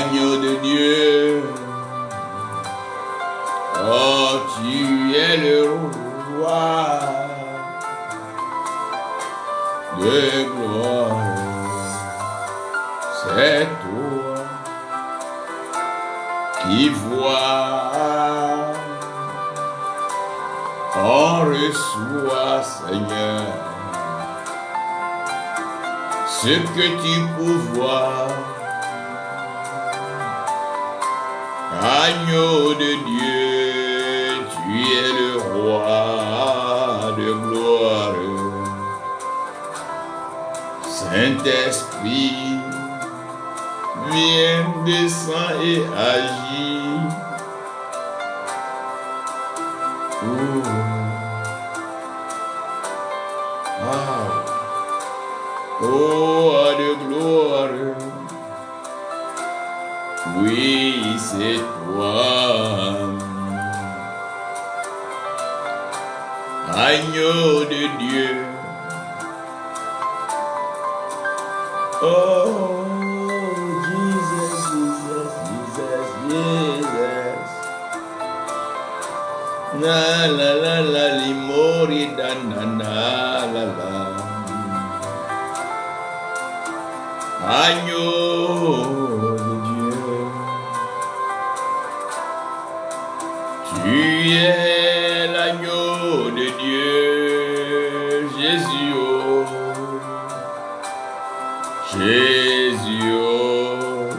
Agneau de Dieu, oh, tu es le roi de gloire, c'est toi qui vois, on reçoit, Seigneur, ce que tu pourvois. Agneau de Dieu, tu es le roi de gloire. Saint-Esprit, viens, descends et agis. Oh, de gloire. Oui, c'est toi, agneau de Dieu. Oh, Jesus, Jesus, Jesus, Jesus. Na la la la limori da na na la la. Agneau de Dieu. Tu es l'agneau de Dieu, Jésus, oh, Jésus, oh,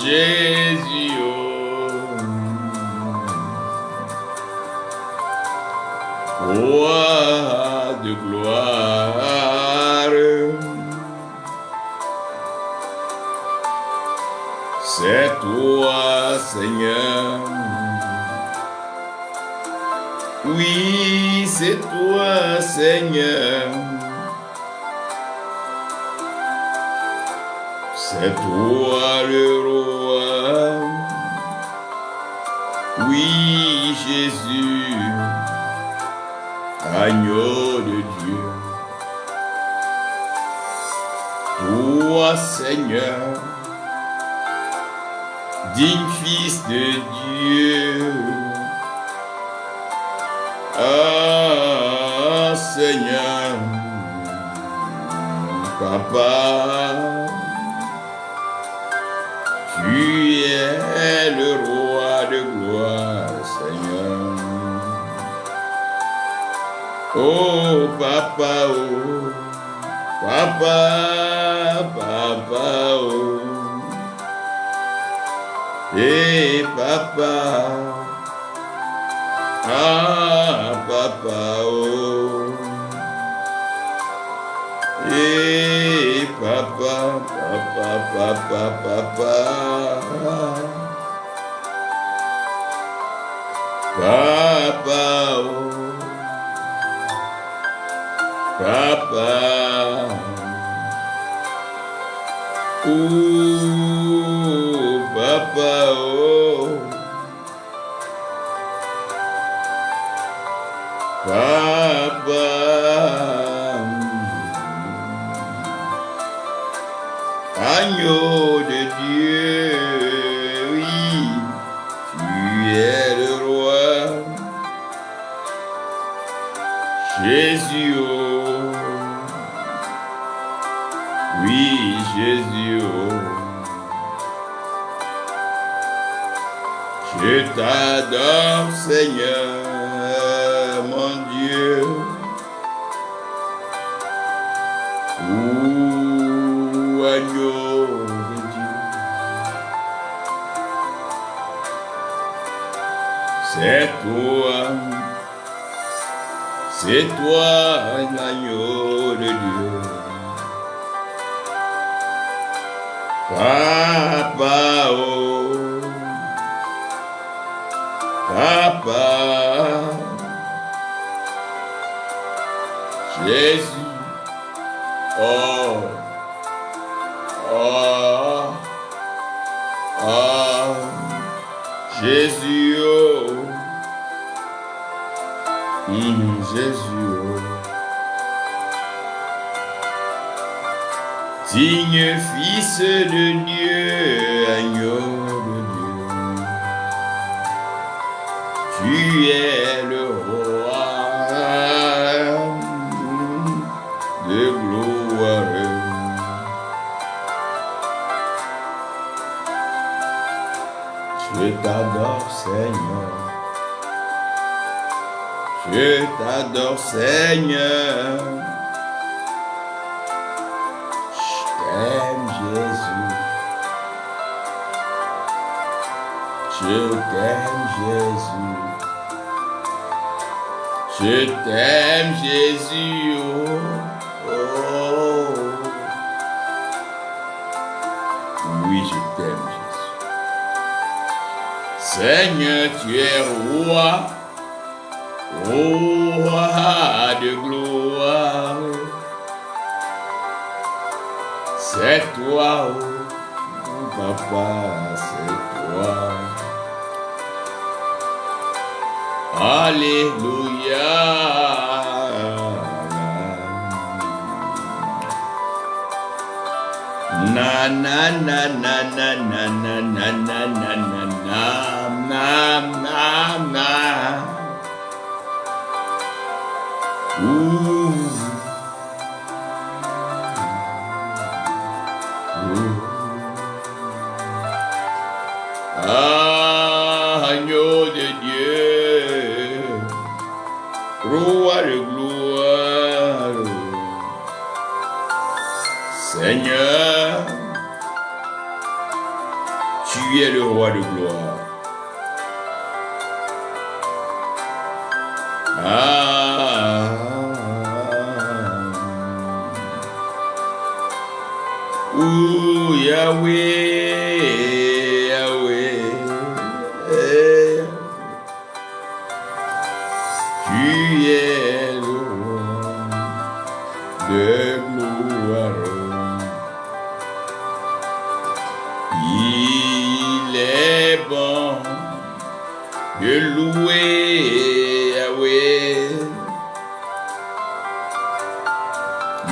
Jésus, oh, roi de gloire. C'est toi, Seigneur. Oui, c'est toi, Seigneur. C'est toi le roi. Oui, Jésus, agneau de Dieu. Toi, Seigneur, digne Fils de Dieu. Ah, Seigneur, Papa, tu es le roi de gloire, Seigneur. Oh, Papa, oh, Papa, Papa, oh. Et Papa, ah, Papa, oh. Et Papa, Papa, Papa, Papa, Papa, oh. Papa, oh, Papa, oh, Papa, agneau de Dieu, oui, tu es le roi, Jésus, oh, oui, Jésus, oh. Je t'adore, Seigneur, mon Dieu. Ô agneau de Dieu. C'est toi l'agneau de Dieu. Papa, oh, Papa, Jésus, oh, oh, oh, Jésus, oh, Jésus, oh, Digne Fils de Dieu, agneau de Dieu, tu es le roi de gloire. Je t'adore, Seigneur. Je t'adore, Seigneur. Je t'aime, Jésus. Je t'aime, Jésus. Je t'aime, Jésus. Oh, oh. Oui, je t'aime, Jésus. Seigneur, tu es roi. Roi de gloire, c'est toi, oh papa, c'est toi. Alléluia. Na na na na na na na na na na na na na. Agneau de Dieu, roi de gloire, Seigneur, tu es le roi de gloire. Yahweh, Yahweh, tu es le roi de gloire. Il est bon de louer Yahweh.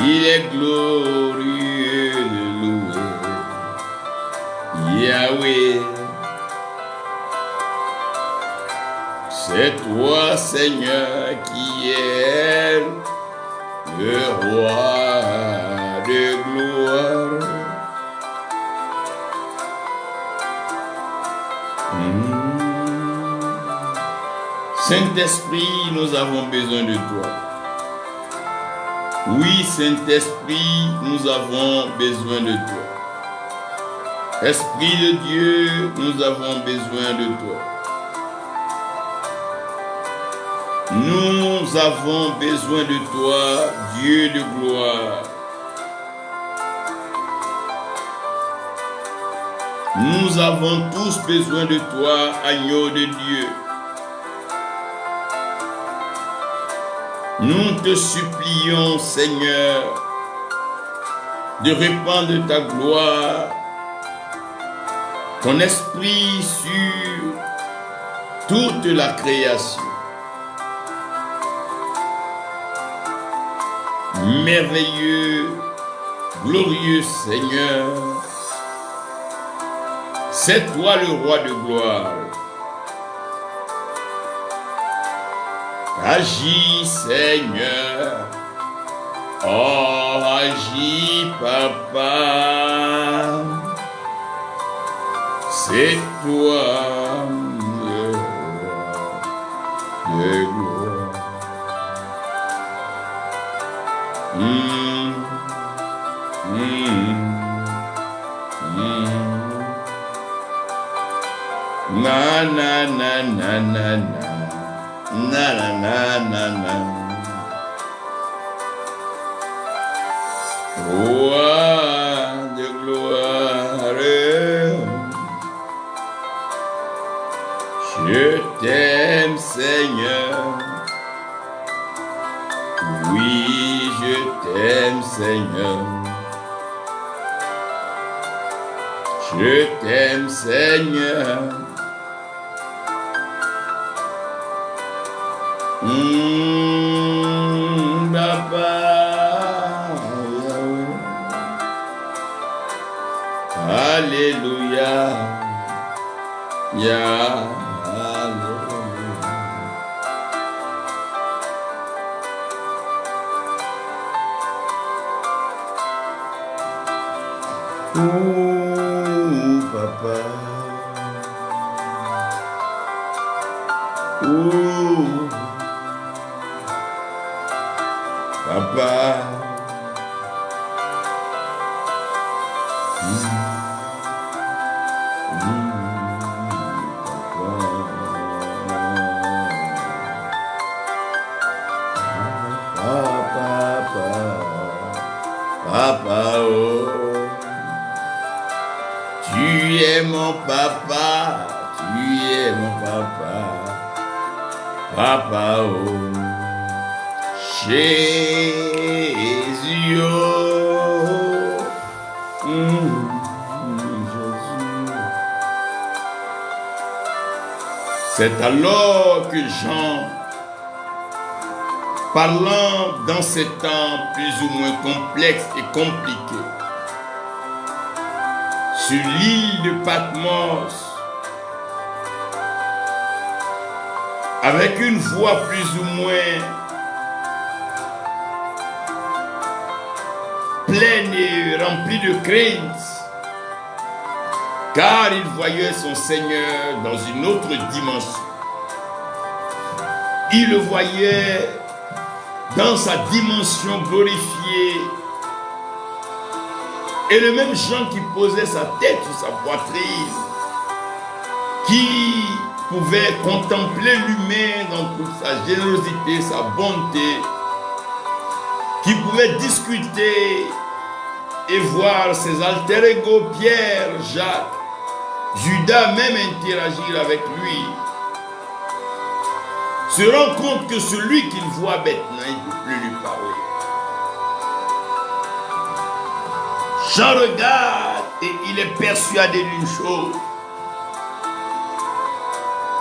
Il est glorieux de louer Yahweh. C'est toi, Seigneur, qui es le roi de gloire. Saint-Esprit, nous avons besoin de toi. Oui, Saint-Esprit, nous avons besoin de toi. Esprit de Dieu, nous avons besoin de toi. Nous avons besoin de toi, Dieu de gloire. Nous avons tous besoin de toi, agneau de Dieu. Nous te supplions, Seigneur, de répandre ta gloire, ton esprit sur toute la création. Merveilleux, glorieux Seigneur, c'est toi le roi de gloire. Agis, Seigneur. Oh, agis, Papa. C'est toi le roi de gloire. Na na na na na na. Na na na na na. Roi de gloire, je t'aime, Seigneur. Oui, je t'aime, Seigneur. Je t'aime, Seigneur. Papa, Alléluia. Ya, oh, papa. Oh, papa. Papa, oh, tu es mon papa, tu es mon papa, papa, oh, Jésus, oh, Jésus. C'est alors que Jean, parlant dans ces temps plus ou moins complexes et compliqués, sur l'île de Patmos, avec une voix plus ou moins pleine et remplie de crainte, car il voyait son Seigneur dans une autre dimension. Il le voyait dans sa dimension glorifiée. Et le même Jean qui posait sa tête sur sa poitrine, qui pouvait contempler l'humain dans toute sa générosité, sa bonté, qui pouvait discuter et voir ses alter ego Pierre, Jacques, Judas même interagir avec lui, se rend compte que celui qu'il voit maintenant, il ne peut plus lui parler. Jean regarde et il est persuadé d'une chose.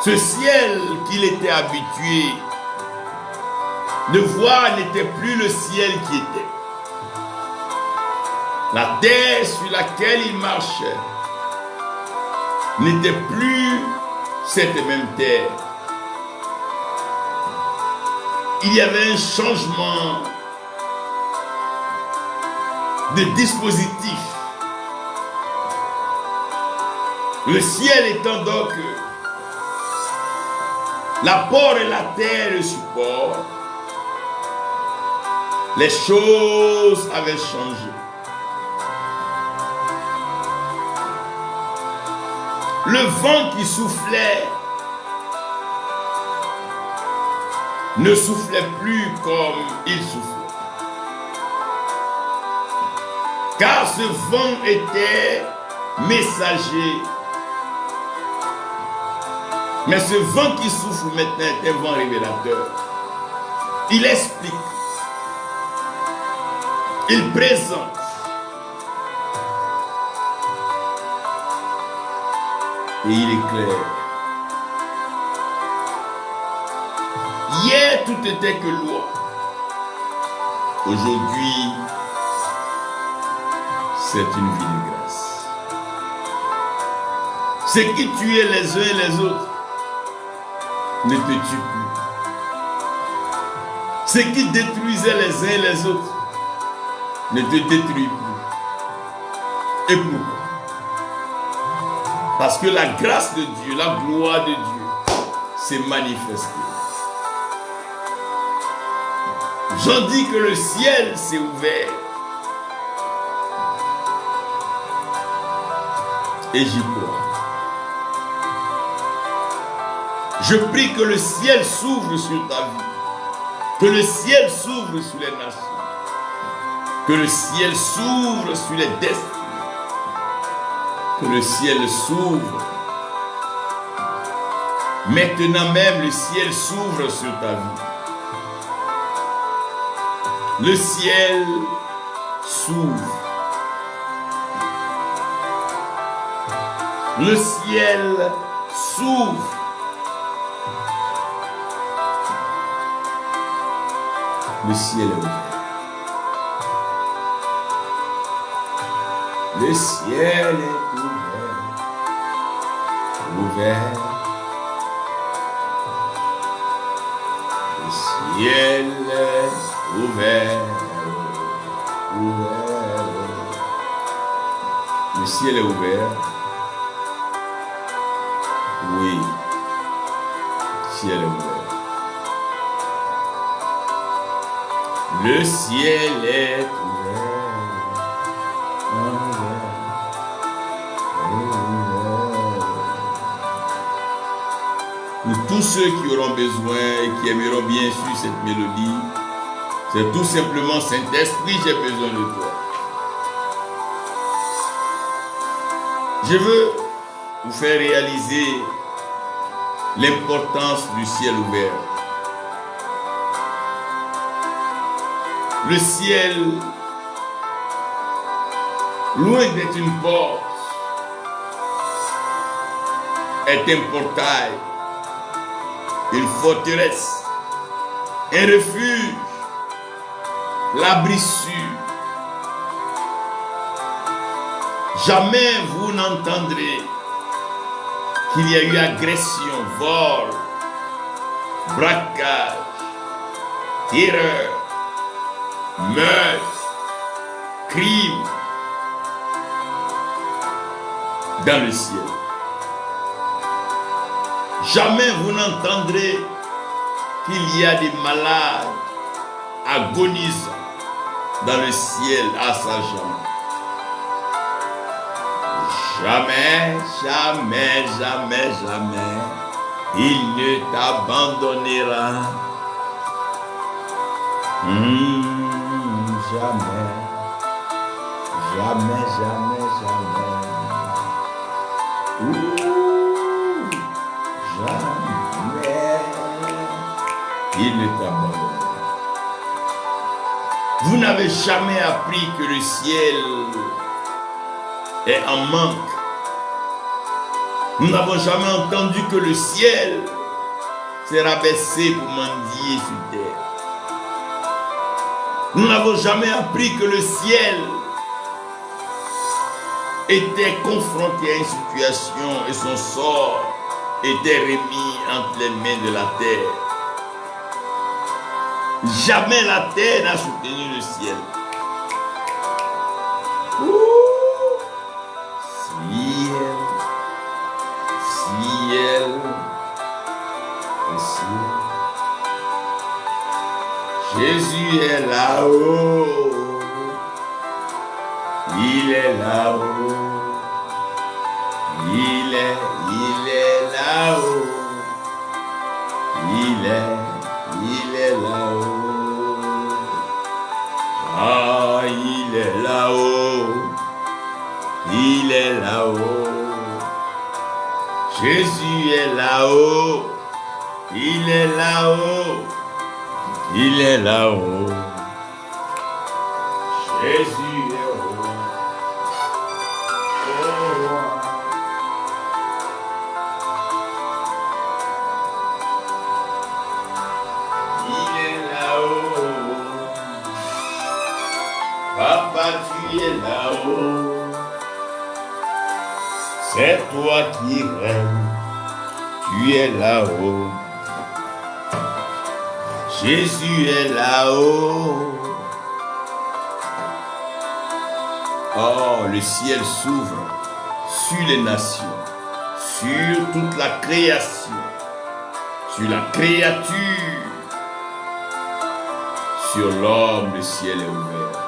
Ce ciel qu'il était habitué de voir n'était plus le ciel qui était. La terre sur laquelle il marchait n'était plus cette même terre. Il y avait un changement de dispositif. Le ciel étant donc l'apport et la terre le support, les choses avaient changé. Le vent qui soufflait ne soufflait plus comme il soufflait. Car ce vent était messager. Mais ce vent qui souffle maintenant est un vent révélateur. Il explique. Il présente. Et il éclaire. Hier, tout était que loi. Aujourd'hui, c'est une vie de grâce. Ce qui tuait les uns et les autres ne te tue plus. Ce qui détruisait les uns et les autres ne te détruit plus. Et pourquoi? Parce que la grâce de Dieu, la gloire de Dieu s'est manifestée. J'en dis que le ciel s'est ouvert. Et j'y crois. Je prie que le ciel s'ouvre sur ta vie. Que le ciel s'ouvre sur les nations. Que le ciel s'ouvre sur les destinées. Que le ciel s'ouvre. Maintenant même, le ciel s'ouvre sur ta vie. Le ciel s'ouvre. Le ciel s'ouvre. Le ciel est ouvert. Le ciel est ouvert, ouvert. Le ciel est ouvert, ouvert. Le ciel est ouvert. Oui, le ciel est ouvert. Le ciel est ouvert. Pour tous ceux qui auront besoin et qui aimeront bien suivre cette mélodie, c'est tout simplement Saint-Esprit, j'ai besoin de toi. Je veux vous faire réaliser l'importance du ciel ouvert. Le ciel, loin d'être une porte, est un portail, une forteresse, un refuge, l'abri sûr. Jamais vous n'entendrez qu'il y a eu agression, vol, braquage, terreur, meurtre, crime dans le ciel. Jamais vous n'entendrez qu'il y a des malades agonisant dans le ciel à sa jambe. Jamais, jamais, jamais, jamais, il ne t'abandonnera. Jamais, jamais, jamais, jamais. Jamais, il ne t'abandonnera. Vous n'avez jamais appris que le ciel est en manque. Nous n'avons jamais entendu que le ciel s'est rabaissé pour mendier sur terre. Nous n'avons jamais appris que le ciel était confronté à une situation et son sort était remis entre les mains de la terre. Jamais la terre n'a soutenu le ciel. Ciel, ciel. Jésus est là-haut. Il est là-haut. Il est là-haut. Il est là-haut. Ah, il est là-haut. Il est là-haut. Jésus est là-haut. Il est là-haut. Il est là-haut. Jésus est haut. Il est là-haut. Papa, tu es là-haut. C'est toi qui règnes. Tu es là-haut. Jésus est là-haut. Oh, le ciel s'ouvre sur les nations, sur toute la création, sur la créature, sur l'homme, le ciel est ouvert.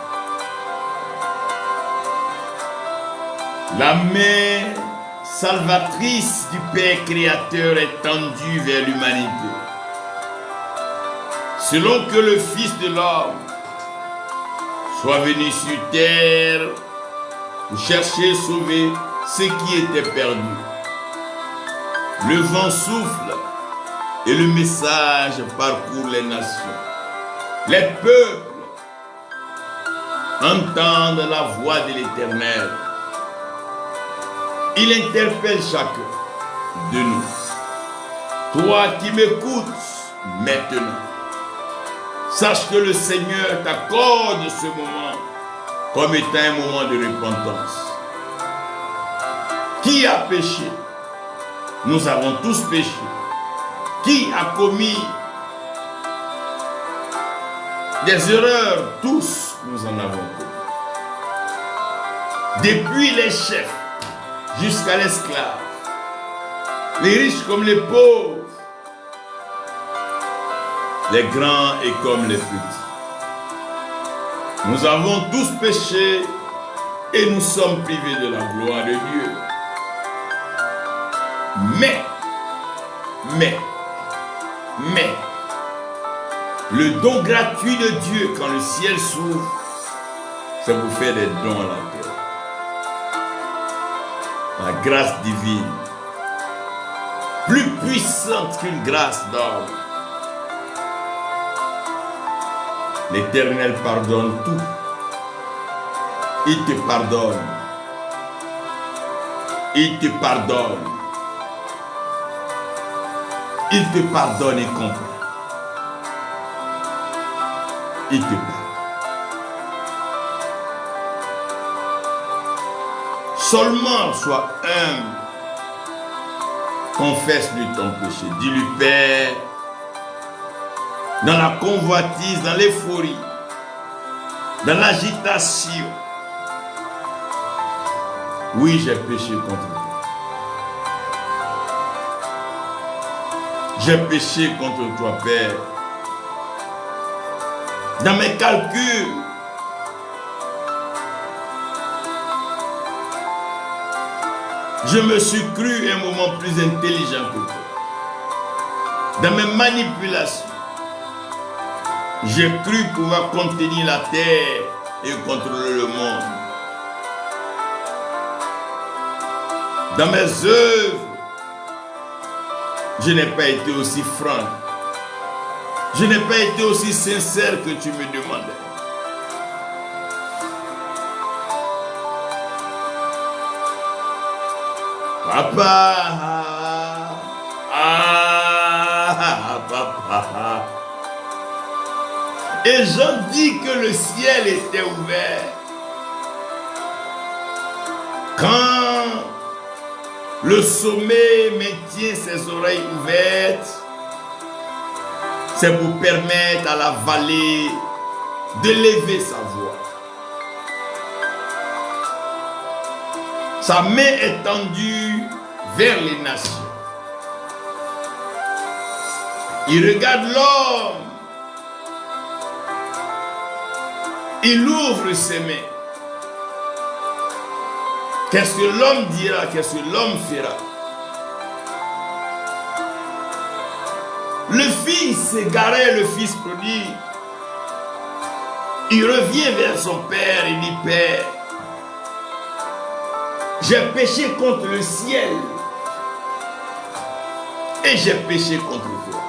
La main salvatrice du Père Créateur est tendue vers l'humanité. Selon que le Fils de l'homme soit venu sur terre pour chercher et sauver ce qui était perdu. Le vent souffle et le message parcourt les nations. Les peuples entendent la voix de l'Éternel. Il interpelle chacun de nous. Toi qui m'écoutes maintenant, sache que le Seigneur t'accorde ce moment comme étant un moment de repentance. Qui a péché? Nous avons tous péché. Qui a commis des erreurs? Tous, nous en avons commis. Depuis les chefs jusqu'à l'esclave, les riches comme les pauvres, les grands et comme les petits. Nous avons tous péché et nous sommes privés de la gloire de Dieu. Mais, le don gratuit de Dieu quand le ciel s'ouvre, c'est pour faire des dons à la terre. La grâce divine, plus puissante qu'une grâce d'homme. L'Éternel pardonne tout. Il te pardonne. Il te pardonne. Il te pardonne et comprend. Il te pardonne. Seulement sois humble. Confesse-lui ton péché. Dis-lui, Père, dans la convoitise, dans l'euphorie, dans l'agitation, oui, j'ai péché contre toi. J'ai péché contre toi, Père. Dans mes calculs, je me suis cru un moment plus intelligent que toi. Dans mes manipulations, j'ai cru pouvoir contenir la terre et contrôler le monde. Dans mes œuvres, je n'ai pas été aussi franc. Je n'ai pas été aussi sincère que tu me demandais. Papa, papa. Et Jean dit que le ciel était ouvert. Quand le sommet maintient ses oreilles ouvertes, c'est pour permettre à la vallée d'élever sa voix. Sa main est tendue vers les nations. Il regarde l'homme. Il ouvre ses mains. Qu'est-ce que l'homme dira? Qu'est-ce que l'homme fera? Le fils égaré, le fils prodigue, il revient vers son père et dit, Père, j'ai péché contre le ciel et j'ai péché contre toi.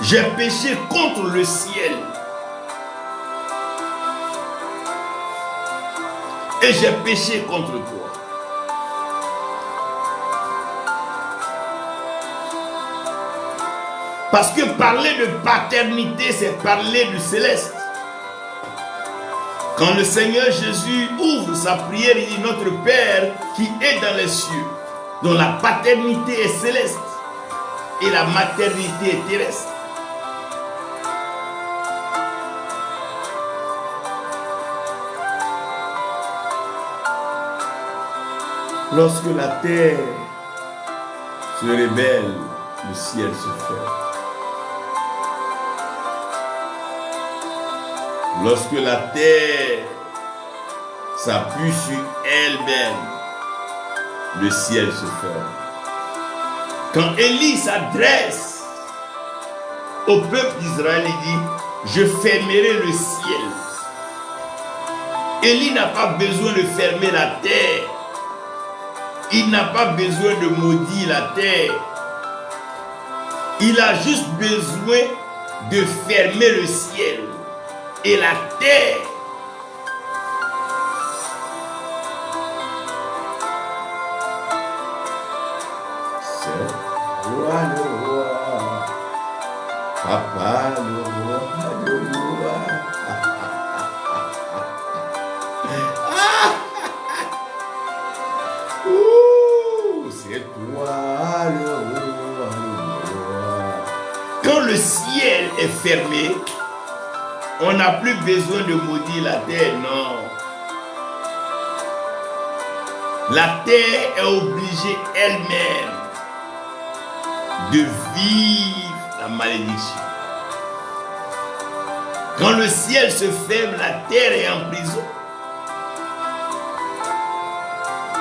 J'ai péché contre le ciel et j'ai péché contre toi. Parce que parler de paternité, c'est parler du céleste. Quand le Seigneur Jésus ouvre sa prière, il dit notre Père qui est dans les cieux, dont la paternité est céleste et la maternité est terrestre. Lorsque la terre se rebelle, le ciel se ferme. Lorsque la terre s'appuie sur elle-même, le ciel se ferme. Quand Élie s'adresse au peuple d'Israël, il dit, je fermerai le ciel. Élie n'a pas besoin de fermer la terre. Il n'a pas besoin de maudire la terre. Il a juste besoin de fermer le ciel et la terre. C'est roi le roi, papa le roi le roi. le ciel est fermé, on n'a plus besoin de maudire la terre, non. La terre est obligée elle-même de vivre la malédiction. Quand le ciel se ferme, la terre est en prison.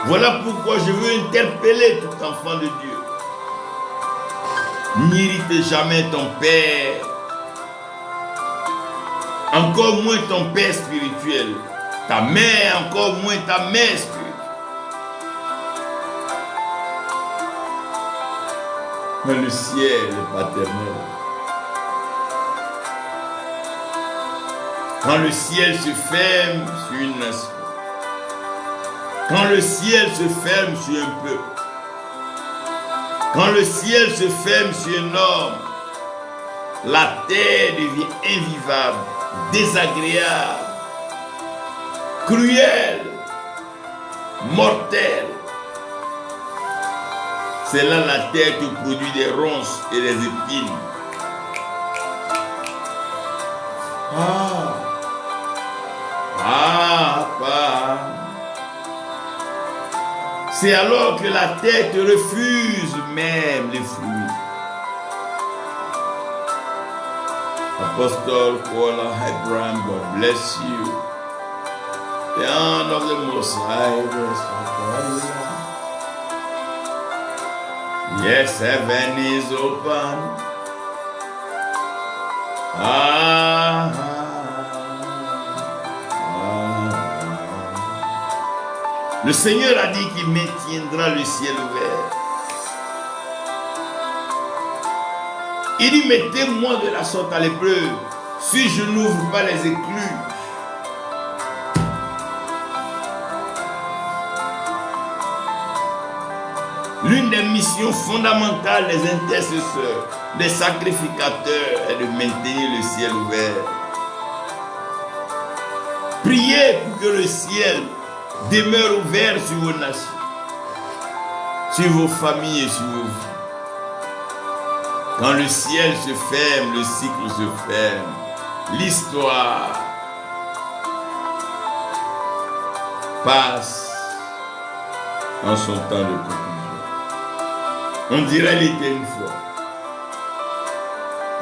Voilà pourquoi je veux interpeller tout enfant de Dieu. N'irrite jamais ton père, encore moins ton père spirituel, ta mère, encore moins ta mère spirituelle. Mais le ciel est paternel. Quand le ciel se ferme sur une nation, quand le ciel se ferme sur un peuple, quand le ciel se ferme sur un homme, la terre devient invivable, désagréable, cruelle, mortelle. C'est là la terre qui produit des ronces et des épines. C'est alors que la terre te refuse même les fruits. Apostle Paula Abraham, God bless you. The hand of the Most High is upon you. Yes, heaven is open. Le Seigneur a dit qu'il maintiendra le ciel ouvert. Il dit, mettez-moi de la sorte à l'épreuve, si je n'ouvre pas les écluses. L'une des missions fondamentales des intercesseurs, des sacrificateurs, est de maintenir le ciel ouvert. Priez pour que le ciel demeure ouvert sur vos nations, sur vos familles et sur vos vies. Quand le ciel se ferme, le cycle se ferme. L'histoire passe en son temps de conclusion. On dirait il était une fois.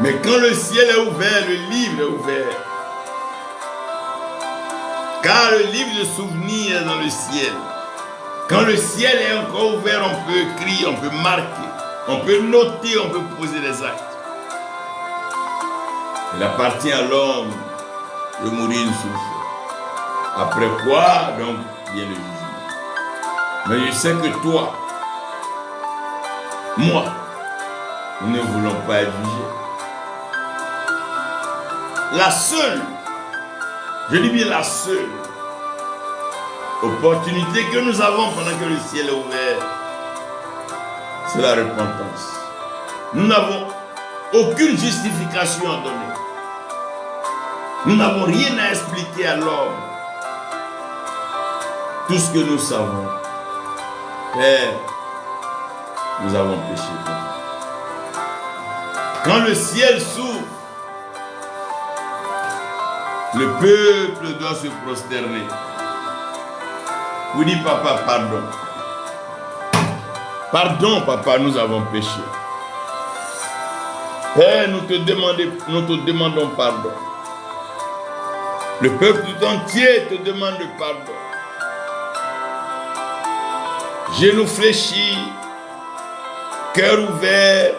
Mais quand le ciel est ouvert, le livre est ouvert. Car le livre de souvenirs est dans le ciel. Quand le ciel est encore ouvert, on peut écrire, on peut marquer, on peut noter, on peut poser des actes. Il appartient à l'homme de mourir une seule fois. Après quoi, donc, vient le jugement. Mais je sais que toi, moi, nous ne voulons pas être jugés. La seule, je dis bien la seule opportunité que nous avons pendant que le ciel est ouvert, c'est la repentance. Nous n'avons aucune justification à donner. Nous n'avons rien à expliquer à l'homme. Tout ce que nous savons, Père, nous avons péché. Quand le ciel s'ouvre, le peuple doit se prosterner. Vous dites, papa, pardon. Pardon, papa, nous avons péché. Père, nous te demandons pardon. Le peuple tout entier te demande pardon. Genoux fléchis, cœur ouvert,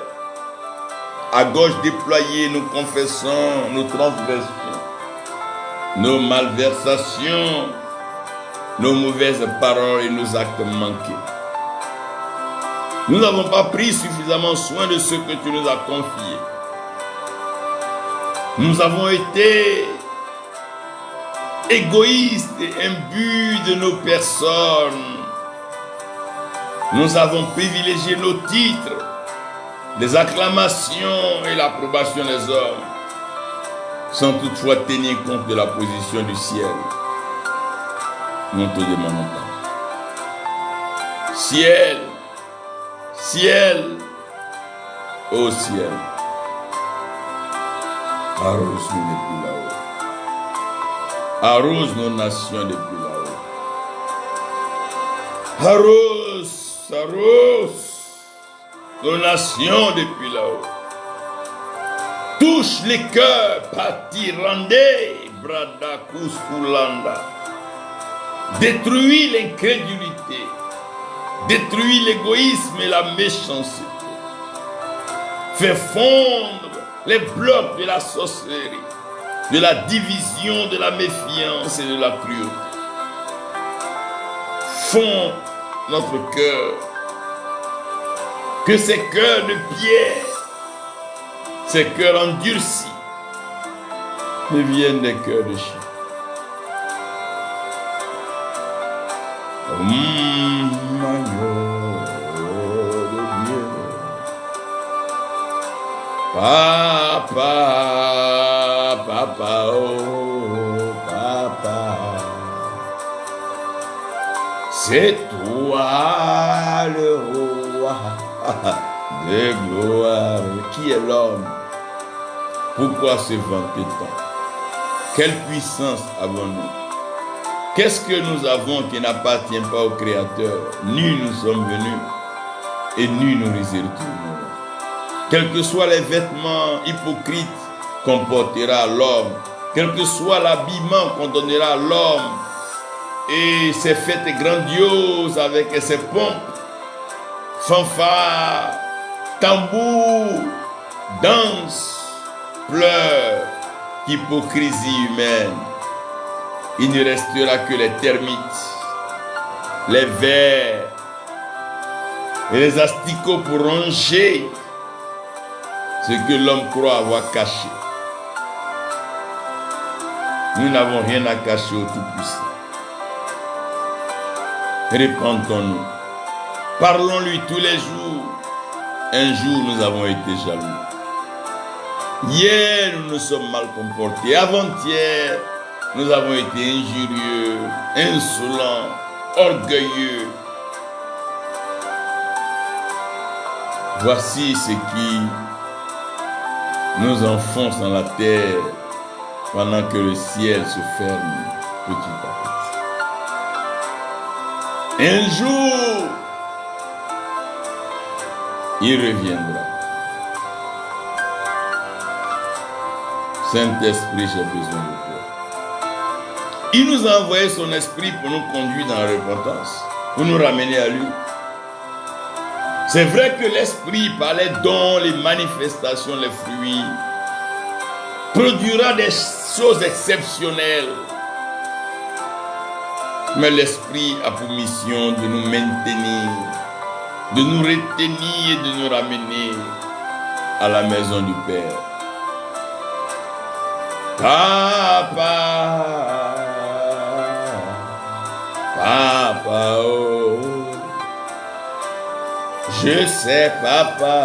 à gauche déployée, nous confessons nos transgressions, nos malversations, nos mauvaises paroles et nos actes manqués. Nous n'avons pas pris suffisamment soin de ce que tu nous as confié. Nous avons été égoïstes et imbus de nos personnes. Nous avons privilégié nos titres, les acclamations et l'approbation des hommes, sans toutefois tenir compte de la position du ciel. Nous te demandons pas. Ciel, ciel, ô ciel, Arrose-nous depuis là-haut. Arrose nos nations depuis là-haut. Arrose nos nations depuis là-haut. Touche les cœurs, Patirande, Brada Kusulanda. Détruis l'incrédulité. Détruis l'égoïsme et la méchanceté. Fais fondre les blocs de la sorcellerie, de la division, de la méfiance et de la cruauté. Fonds notre cœur. Que ces cœurs de pierre, ces cœurs endurcis, deviennent des cœurs de chien. Papa, papa, oh, papa, c'est toi le roi de gloire. Qui est l'homme? Pourquoi se vanter tant? Quelle puissance avons-nous? Qu'est-ce que nous avons qui n'appartient pas au Créateur? Nul nous sommes venus et nul nous retournons. Quels que soient les vêtements hypocrites qu'on portera à l'homme, quel que soit l'habillement qu'on donnera à l'homme, et ces fêtes grandioses avec ses pompes, fanfares, tambours, danses, pleurs, hypocrisie humaine, il ne restera que les termites, les vers et les asticots pour ronger ce que l'homme croit avoir caché. Nous n'avons rien à cacher au Tout-Puissant. Répentons-nous. Parlons-lui tous les jours. Un jour, nous avons été jaloux. Hier, nous nous sommes mal comportés. Avant-hier, nous avons été injurieux, insolents, orgueilleux. Voici ce qui nous enfonce dans la terre pendant que le ciel se ferme petit à petit. Un jour, il reviendra. Saint-Esprit, j'ai besoin de toi. Il nous a envoyé son esprit pour nous conduire dans la repentance, pour nous ramener à lui. C'est vrai que l'esprit, par les dons, les manifestations, les fruits, produira des choses exceptionnelles. Mais l'esprit a pour mission de nous maintenir, de nous retenir et de nous ramener à la maison du Père. Papa, papa, oh. Je sais, papa,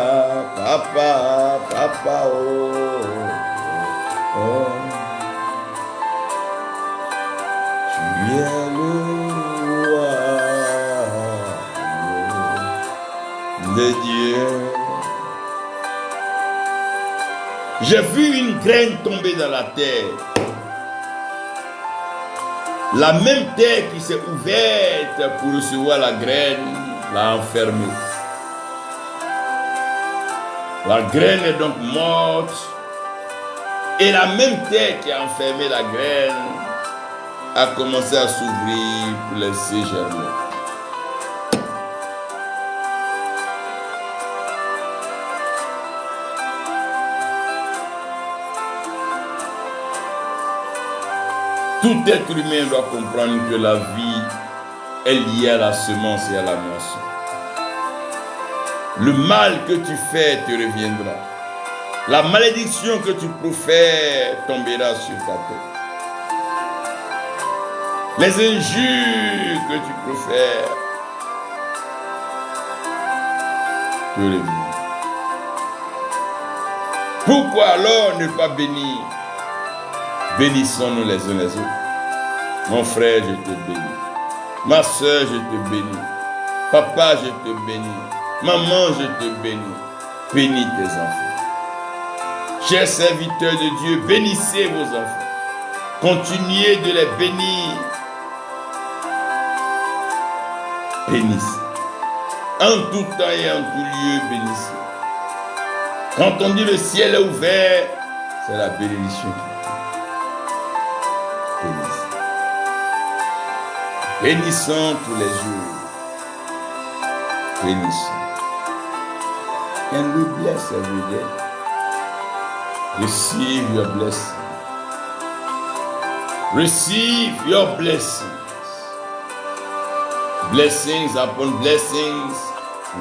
papa, papa, oh, oh. Tu es le roi de Dieu. J'ai vu une graine tomber dans la terre. La même terre qui s'est ouverte pour recevoir la graine l'a enfermée. La graine est donc morte. Et la même terre qui a enfermé la graine a commencé à s'ouvrir pour laisser germer. Tout être humain doit comprendre que la vie est liée à la semence et à la moisson. Le mal que tu fais te reviendra. La malédiction que tu profères tombera sur ta tête. Les injures que tu profères te reviennent. Pourquoi alors ne pas bénir? Bénissons-nous les uns les autres. Mon frère, je te bénis. Ma soeur, je te bénis. Papa, je te bénis. Maman, je te bénis. Bénis tes enfants. Chers serviteurs de Dieu, bénissez vos enfants. Continuez de les bénir. Bénissez. En tout temps et en tout lieu, bénissez. Quand on dit le ciel est ouvert, c'est la bénédiction qui tombe. Bénissez. Bénissons tous les jours. Bénissons. And we bless every day. Receive your blessing. Receive your blessings. Blessings upon blessings.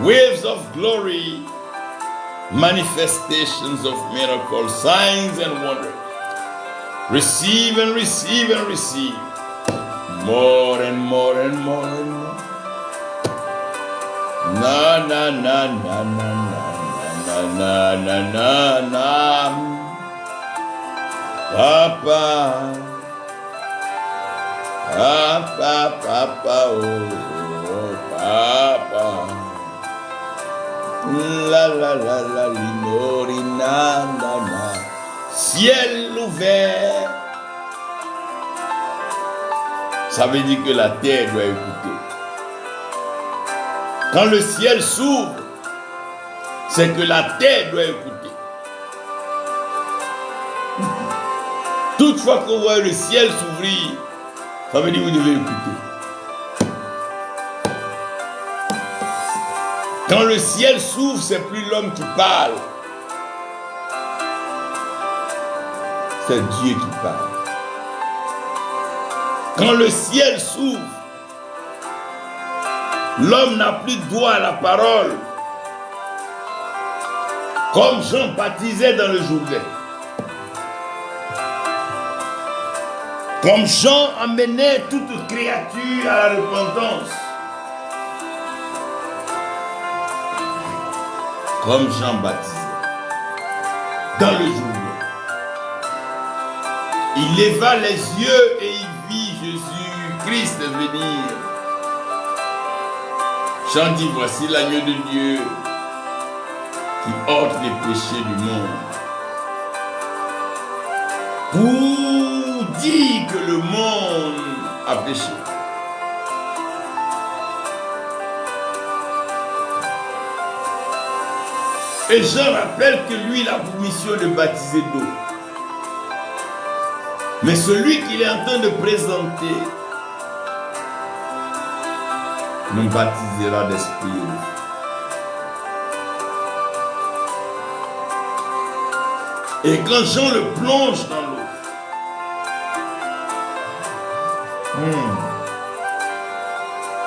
Waves of glory. Manifestations of miracles, signs and wonders. Receive and receive and receive. More and more and more and more. Na na na na na na na na na na. Papa, papa, papa, oh, papa. La la la la linori na na na. Ciel ouvert. Ça veut dire que la terre doit écouter. Quand le ciel s'ouvre, c'est que la terre doit écouter. Toutefois qu'on voit le ciel s'ouvrir, ça veut dire que vous devez écouter. Quand le ciel s'ouvre, c'est plus l'homme qui parle. C'est Dieu qui parle. Quand le ciel s'ouvre, l'homme n'a plus droit à la parole. Comme Jean baptisait dans le Jourdain. Comme Jean amenait toute créature à la repentance. Comme Jean baptisait dans le Jourdain. Il leva les yeux et il vit Jésus-Christ venir. Jean dit, voici l'agneau de Dieu qui ôte les péchés du monde. Pour dire que le monde a péché. Et Jean rappelle que lui, il a pour mission de baptiser d'eau. Mais celui qu'il est en train de présenter nous baptisera d'esprit. Et quand Jean le plonge dans l'eau,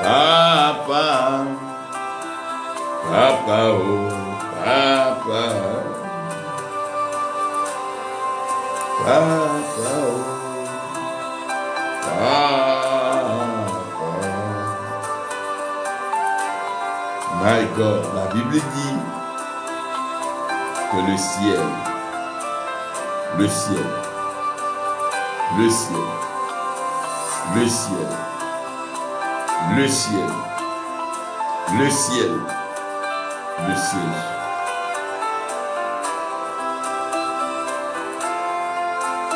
Papa, papa, oh, papa, papa, oh, papa. My God, la Bible dit que le ciel, le ciel, le ciel, le ciel, le ciel, le ciel, le ciel.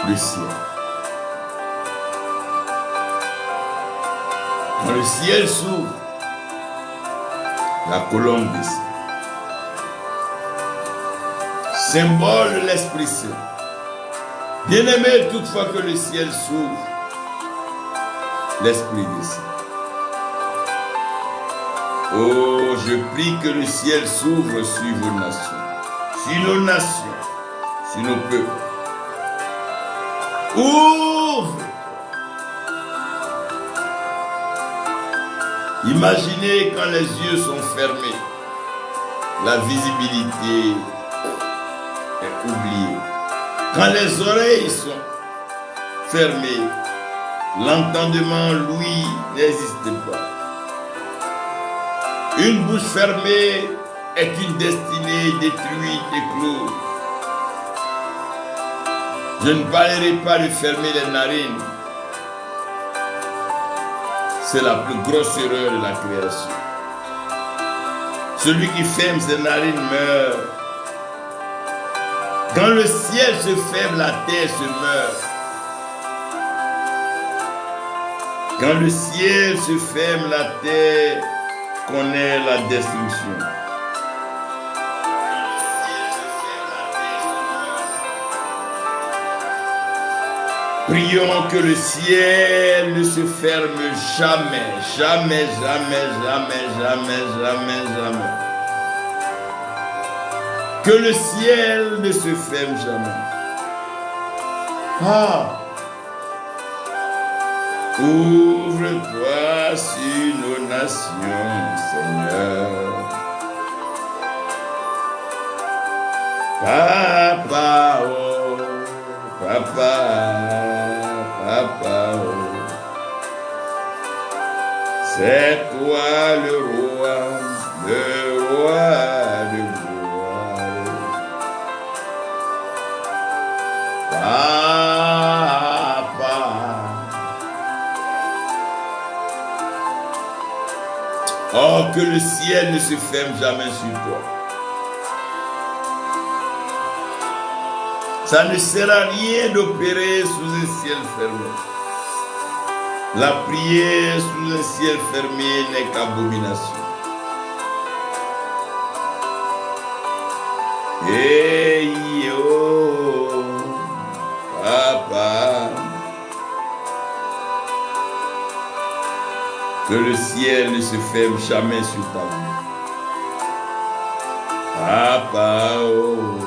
Le ciel. Quand le ciel s'ouvre, la colombe descend. Symbole de l'Esprit Saint. Bien-aimé, toutefois que le ciel s'ouvre, l'Esprit descend. Oh, je prie que le ciel s'ouvre sur vos nations, sur nos peuples. Ouvre. Imaginez quand les yeux sont fermés, la visibilité est oubliée. Quand les oreilles sont fermées, l'entendement, lui, n'existe pas. Une bouche fermée est une destinée détruite et close. Je ne parlerai pas de fermer les narines. C'est la plus grosse erreur de la création. Celui qui ferme ses narines meurt. Quand le ciel se ferme, la terre se meurt. Quand le ciel se ferme, la terre connaît la destruction. Prions que le ciel ne se ferme jamais, jamais, jamais, jamais, jamais, jamais, jamais. Que le ciel ne se ferme jamais. Ah! Ouvre-toi sur nos nations, Seigneur. Papa, oh, papa, papa, oh. C'est toi le roi de gloire. Papa. Oh, que le ciel ne se ferme jamais sur toi. Ça ne sert à rien d'opérer sous un ciel fermé. La prière sous un ciel fermé n'est qu'abomination. Hey yo, papa, que le ciel ne se ferme jamais sur ta vie. Papa, oh,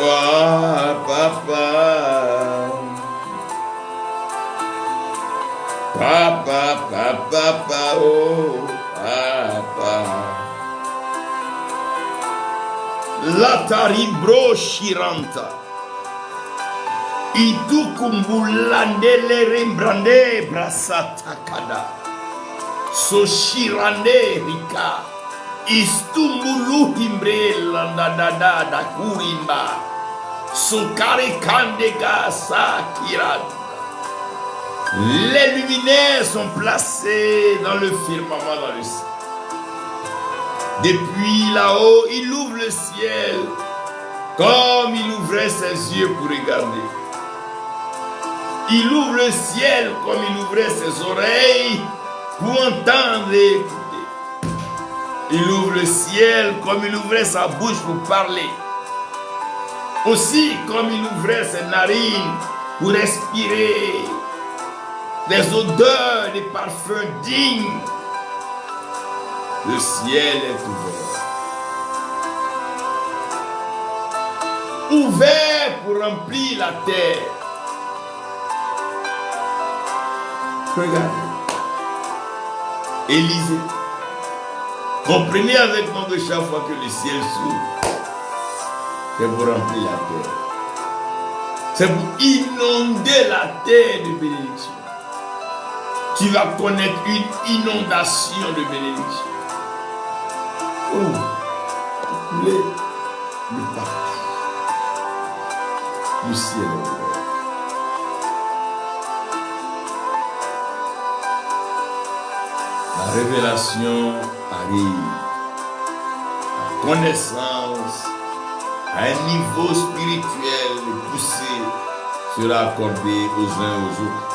oh papa, papa, papa, papa, oh, papa. Latari bro shiranta. Itukumbulandele rembrande brasata kada. So shirande rika. Istumbulu himbre landadada da kurimba. So kare kandega sakiran. Les luminaires sont placés dans le firmament dans le ciel. Depuis là-haut, il ouvre le ciel comme il ouvrait ses yeux pour regarder. Il ouvre le ciel comme il ouvrait ses oreilles pour entendre et écouter. Il ouvre le ciel comme il ouvrait sa bouche pour parler. Aussi comme il ouvrait ses narines pour respirer des odeurs, des parfums dignes. Le ciel est ouvert. Ouvert pour remplir la terre. Regardez. Élisée. Comprenez avec moi que chaque fois que le ciel s'ouvre, c'est pour remplir la terre. C'est pour inonder la terre de bénédiction. Tu vas connaître une inondation de bénédiction. Oh, le partout. Le ciel est ouvert. La révélation arrive. La connaissance à un niveau spirituel poussé sera accordé aux uns aux autres.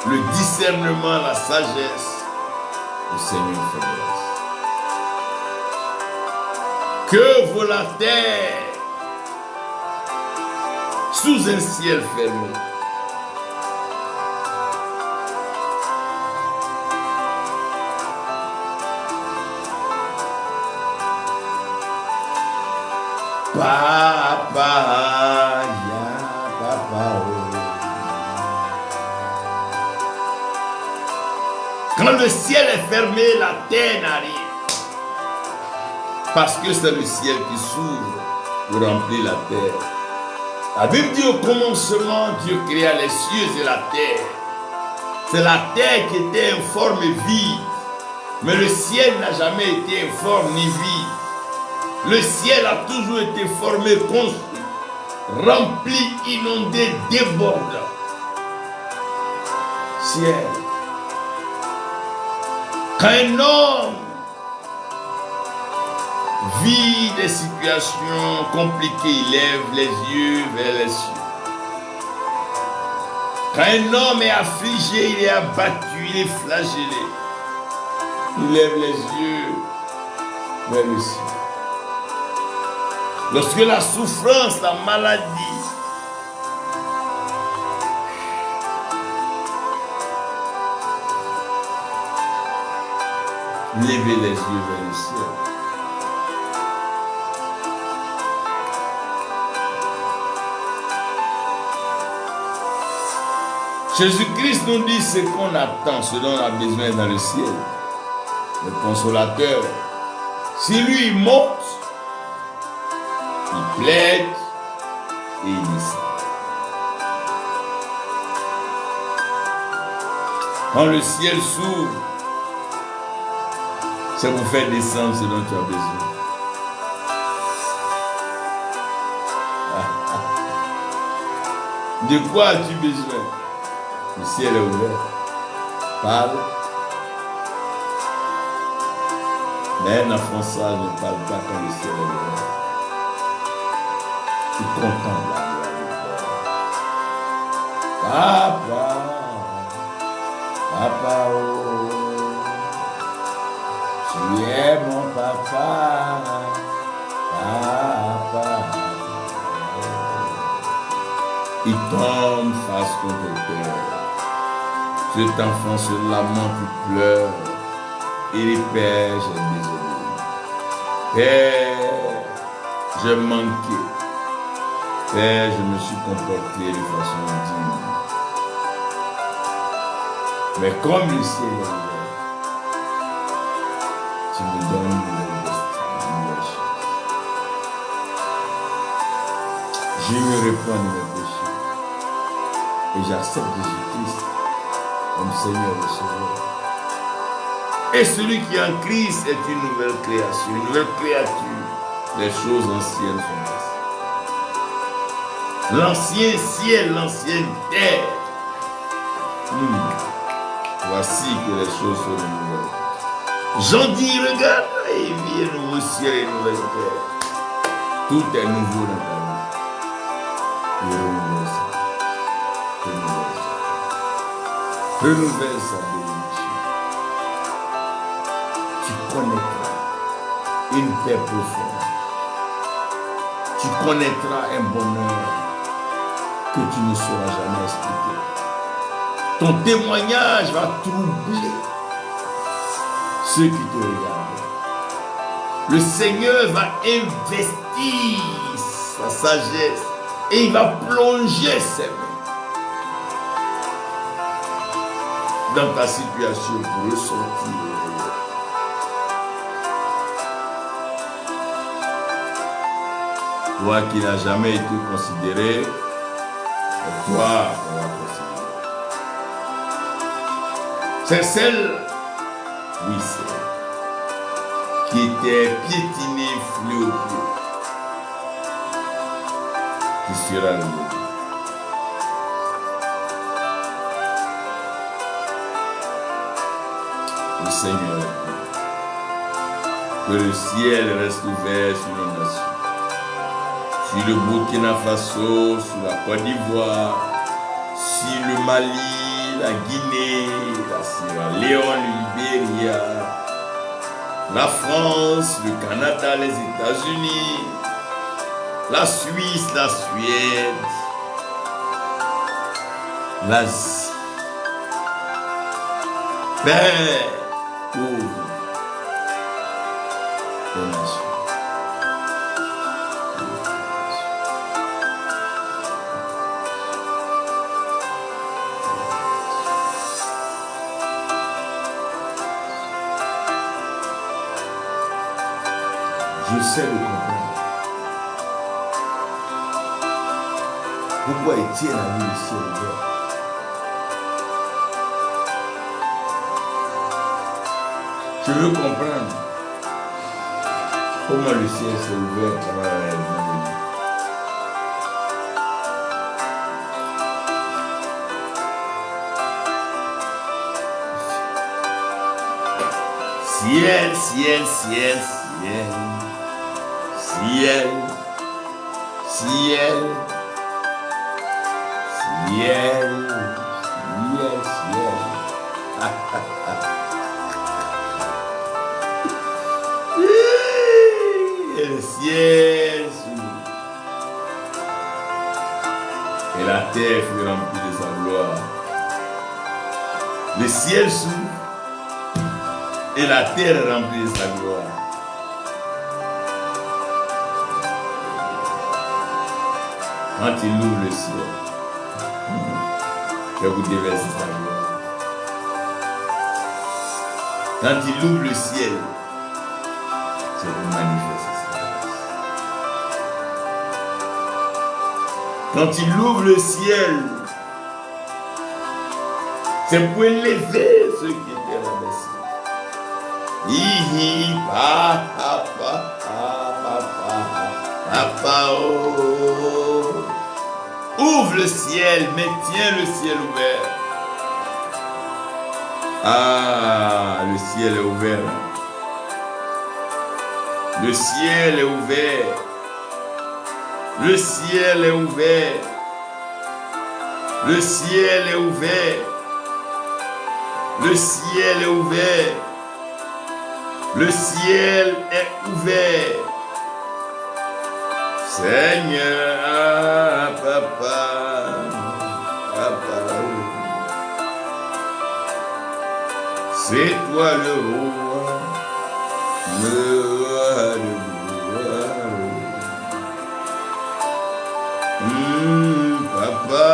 Le discernement, la sagesse, le Seigneur fait grâce. Que vaut la terre sous un ciel fermé? Papa, ya papa, oh. Quand le ciel est fermé, la terre n'a rien. Parce que c'est le ciel qui s'ouvre pour remplir la terre. La Bible dit au commencement, Dieu créa les cieux et la terre. C'est la terre qui était informe et vide. Mais le ciel n'a jamais été informe ni vide. Le ciel a toujours été formé, construit, rempli, inondé, débordant. Ciel. Quand un homme vit des situations compliquées, il lève les yeux vers les cieux. Quand un homme est affligé, il est abattu, il est flagellé, il lève les yeux vers le ciel. Lorsque la souffrance, la maladie, levez les yeux vers le ciel. Jésus-Christ nous dit ce qu'on attend, ce dont on a besoin dans le ciel. Le consolateur, si lui il monte, il plaide et il descend. Quand le ciel s'ouvre, c'est pour faire descendre ce dont tu as besoin. De quoi as-tu besoin? Le ciel est ouvert. Parle. Mais un enfant sage ne parle pas quand le ciel est ouvert. Il contemple la gloire du Père. Papa, papa, oh, tu es mon papa, papa. Il tombe face contre le Père. Cet enfant se lamente, il pleure. Et les pères, j'ai désolé. Père, j'ai manqué. Père, je me suis comporté de façon indigne. Mais comme le ciel est ouvert, tu me donnes une nouvelle destinée, une nouvelle chance. Je me réponds de mes péchés. Et j'accepte Jésus-Christ comme Seigneur et Sauveur. Et celui qui est en Christ est une nouvelle création, une nouvelle créature. Les choses anciennes sont passées. L'ancien ciel, l'ancienne terre. Voici que les choses sont nouvelles. Jean dit, regarde, il vit un nouveau ciel et une nouvelle terre. Tout est nouveau dans ta vie. Il renouvelle ça. Renouvelle sa bénédiction. Tu connaîtras une paix profonde. Tu connaîtras un bonheur que tu ne sauras jamais expliquer. Ton témoignage va troubler ceux qui te regardent. Le Seigneur va investir sa sagesse et il va plonger ses mains dans ta situation pour ressortir. Toi qui n'as jamais été considéré, toi on va considérer. C'est celle, oui celle, qui était piétinée, foulée au pied, qui sera le Dieu. Le Seigneur, que le ciel reste ouvert sur nos nations, sur le Burkina Faso, sur la Côte d'Ivoire, sur le Mali, la Guinée, la Sierra Leone, le Libéria, la France, le Canada, les États-Unis, la Suisse, la Suède, l'Asie. Père, ouvre tes nations. J'essaie de comprendre pourquoi Étienne a vu le ciel ouvert. Je veux comprendre comment le ciel s'est ouvert pendant la réunion. Ciel, ciel, ciel, ciel. ciel, ciel, ciel, ciel, ciel. Et le ciel s'ouvre. Et la terre fut remplie de sa gloire. Le ciel s'ouvre. Et la terre est remplie de sa gloire. Quand il ouvre le ciel, je vais vous déverser sa gloire. Quand il ouvre le ciel, c'est pour manifester sa grâce. Quand il ouvre le ciel, c'est pour élever ceux qui étaient rabaissés. Hihi, papa, oh. Ouvre le ciel, mais tiens le ciel ouvert. Ah, le ciel est ouvert. Le ciel est ouvert. Le ciel est ouvert. Le ciel est ouvert. Le ciel est ouvert. Le ciel est ouvert. Seigneur, papa, c'est toi le roi, le roi. Papa.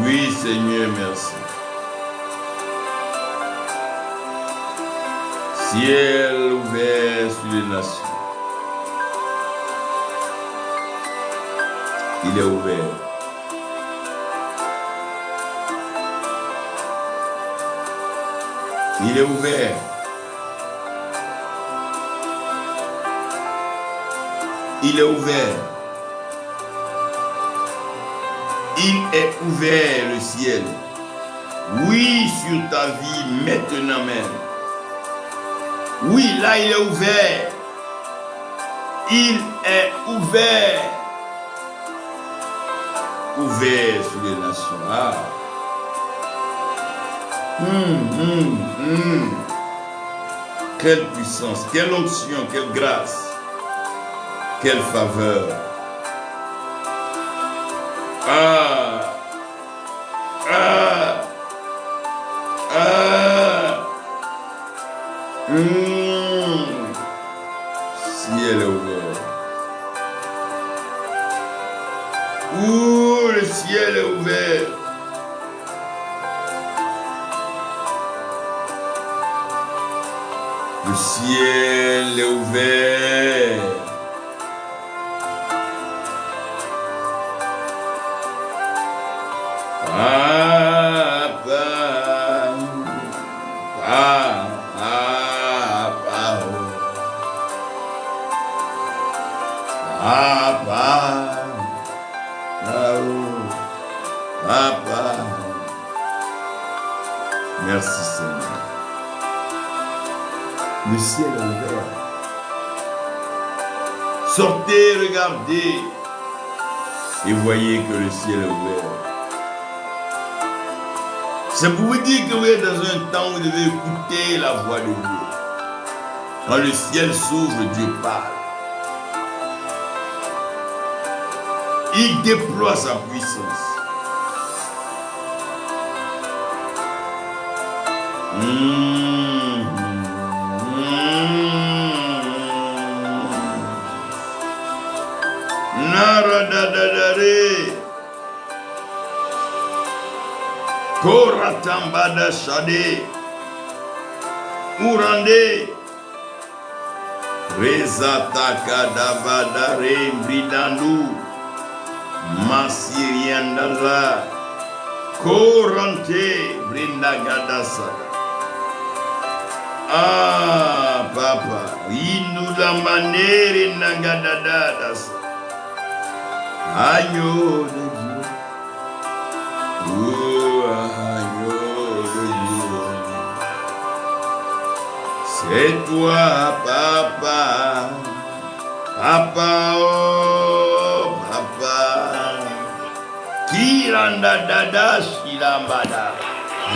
Oui, Seigneur, merci. Ciel ouvert sur les nations. Il est ouvert. Il est ouvert. Il est ouvert. Il est ouvert le ciel. Oui, sur ta vie maintenant même. Oui, là il est ouvert. Il est ouvert. Ouvert sur les nations. Ah. Quelle puissance, quelle onction, quelle grâce, quelle faveur. Ciel est ouvert. Ouh, le ciel est ouvert. Le ciel est ouvert. Merci Seigneur. Le ciel est ouvert. Sortez, regardez et voyez que le ciel est ouvert. C'est pour vous dire que vous êtes dans un temps où vous devez écouter la voix de Dieu. Quand le ciel s'ouvre, Dieu parle. Il déploie sa puissance. Naradadadare Koratambada Shade Urande Rezataka Dabadare Bridandu Masiriandala Korante Brindagadasa. Ah, papa. Inula manere nangadadadas. Agneau de Dieu. Oh, agneau de Dieu. C'est toi, papa. Papa, oh, papa. Kiranda dada shilambada.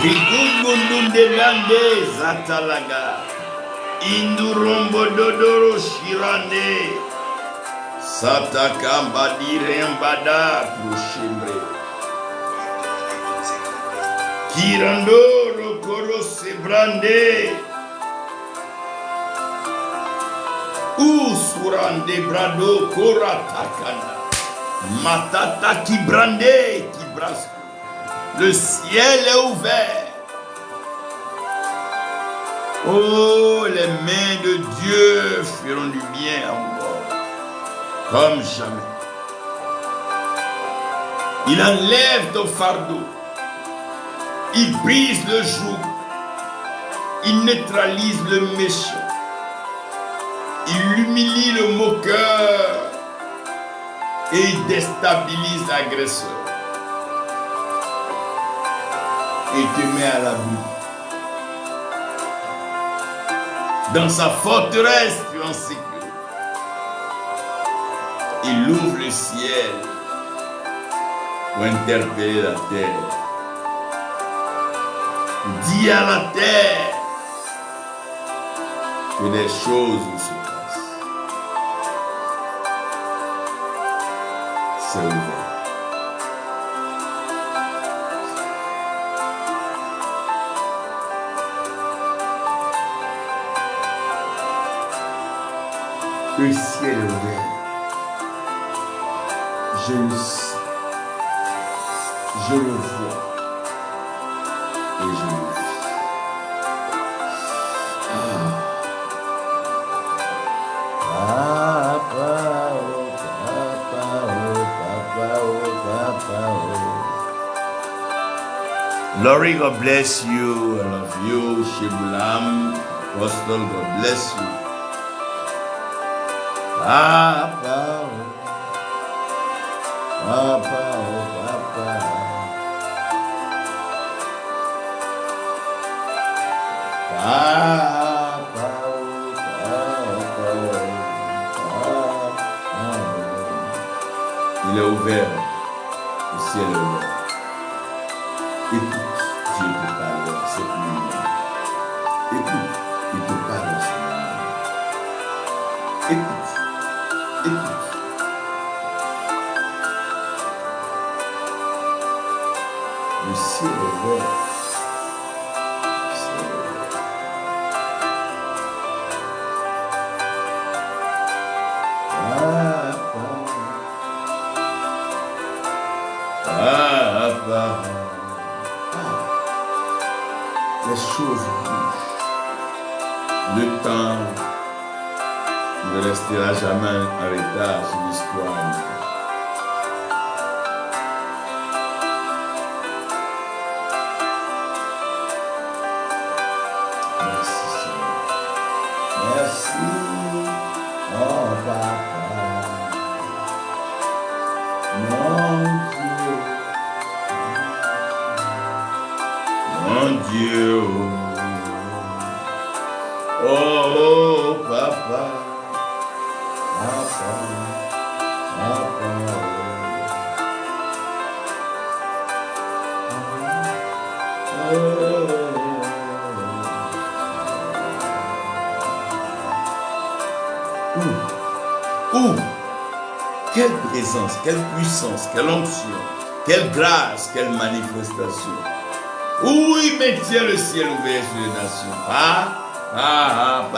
Rigundundelande zatalaga. Indurombo dodoro shirande. Satakamba dirembada kushimbre. Kirando koro sebrande. Usurande brado koratakana. Matata qui brandait, qui brasse. Le ciel est ouvert. Oh, les mains de Dieu feront du bien encore, comme jamais. Il enlève ton fardeau. Il brise le joug. Il neutralise le méchant. Il humilie le moqueur. Et il déstabilise l'agresseur. Et te met à l'abri. Dans sa forteresse, tu es en sécurité. Il ouvre le ciel pour interpeller la terre. Dis à la terre que des choses se passent. C'est ouvert. Le ciel est ouvert. Je le sais. Je le vois. Et je le vis. Papa, oh papa, oh papa, oh papa, oh. Laurie, God bless you. I love you. Shibulam, Apostle, God bless you. Papa, oh papa, oh papa. Papa, oh papa, oh papa. Il est ouvert, le ciel est ouvert. Écoute, Dieu te parle cette nuit. Écoute, il te parle cette nuit. Écoute. Écoute. Le ciel est ouvert. Les choses bougent. Le temps ne restera jamais en retard sur l'histoire. Merci Seigneur. Merci. Oh papa. Mon Dieu. Mon Dieu. Oh papa. Papa. Papa. Quelle présence, quelle puissance, quelle onction, quelle grâce, quelle manifestation. Oui, mais tiens le ciel ouvert sur les nations. Papa,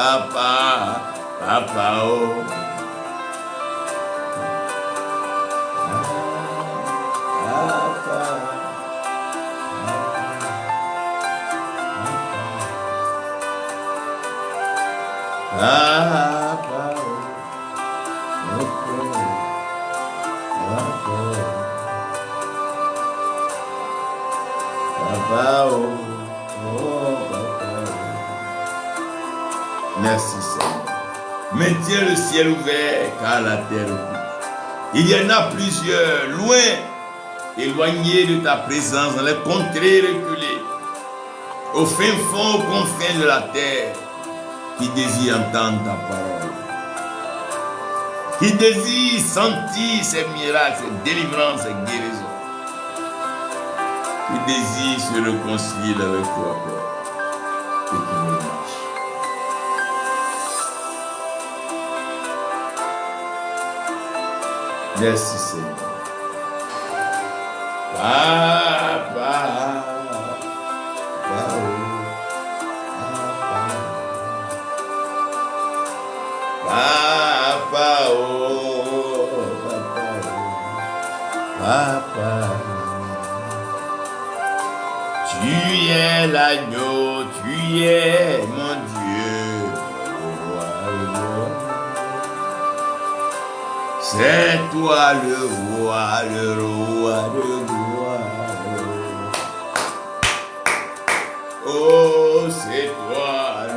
papa, oh. Merci Seigneur. Maintiens le ciel ouvert car la terre coule. Il y en a plusieurs, loin, éloignés de ta présence, dans les contrées reculées, au fin fond, aux confins de la terre, qui désirent entendre ta parole, qui désirent sentir ces miracles, ces délivrances, ces guérisons, qui désirent se réconcilier avec toi, Père, et qui nous marchent. Merci Seigneur. Papa, Papa, Papa, tu es l'agneau, tu es mon Dieu, c'est toi le roi de gloire. Oh, c'est toi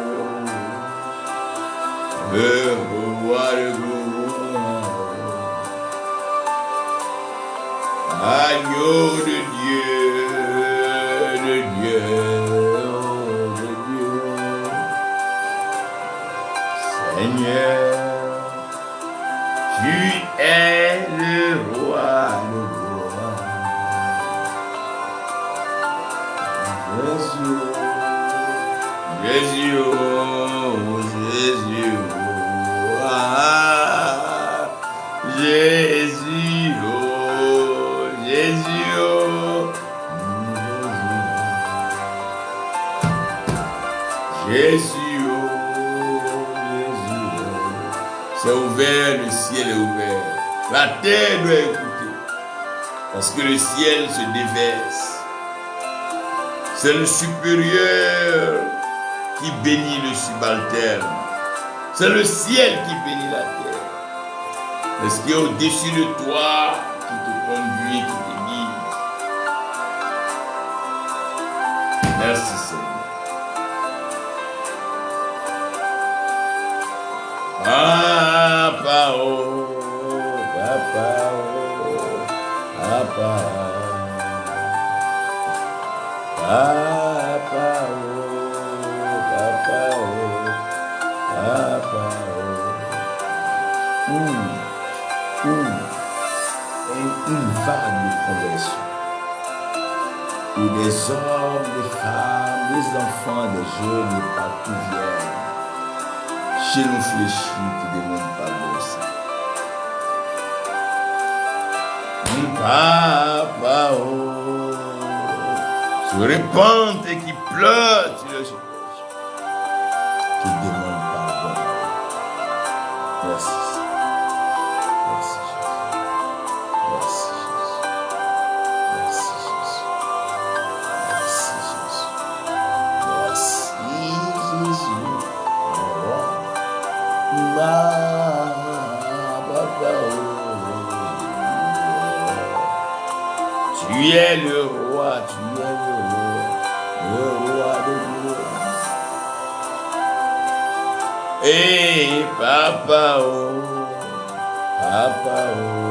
le roi de gloire. Agneau de Dieu, de Dieu, de Dieu. Seigneur, tu es le roi de gloire. Jésus, Jésus, oh, Jésus, oh, ah, Jésus, oh, Jésus, oh, Jésus, oh, Jésus, oh. C'est ouvert, le ciel est ouvert. La terre doit écouter. Parce que le ciel se déverse. C'est le supérieur qui bénit le subalterne. C'est le ciel qui bénit la terre. C'est ce qui est au-dessus de toi qui te conduit, qui te guide. Merci Seigneur. Papa, oh, Papa, oh, Papa, Papa, oh, Papa, oh, Papa, oh. Une vague de conversion où des hommes, des femmes, des enfants, des jeunes et partout viennent chez nous fléchis qui demandent pardon aussi. Papa, oh, se répandent et qui pleurent sur le chemin, qui demandent pardon. Merci. Merci Jésus. Merci Jésus. Merci Jésus. Tu es le roi, le roi de gloire. Et papa, oh, papa, oh.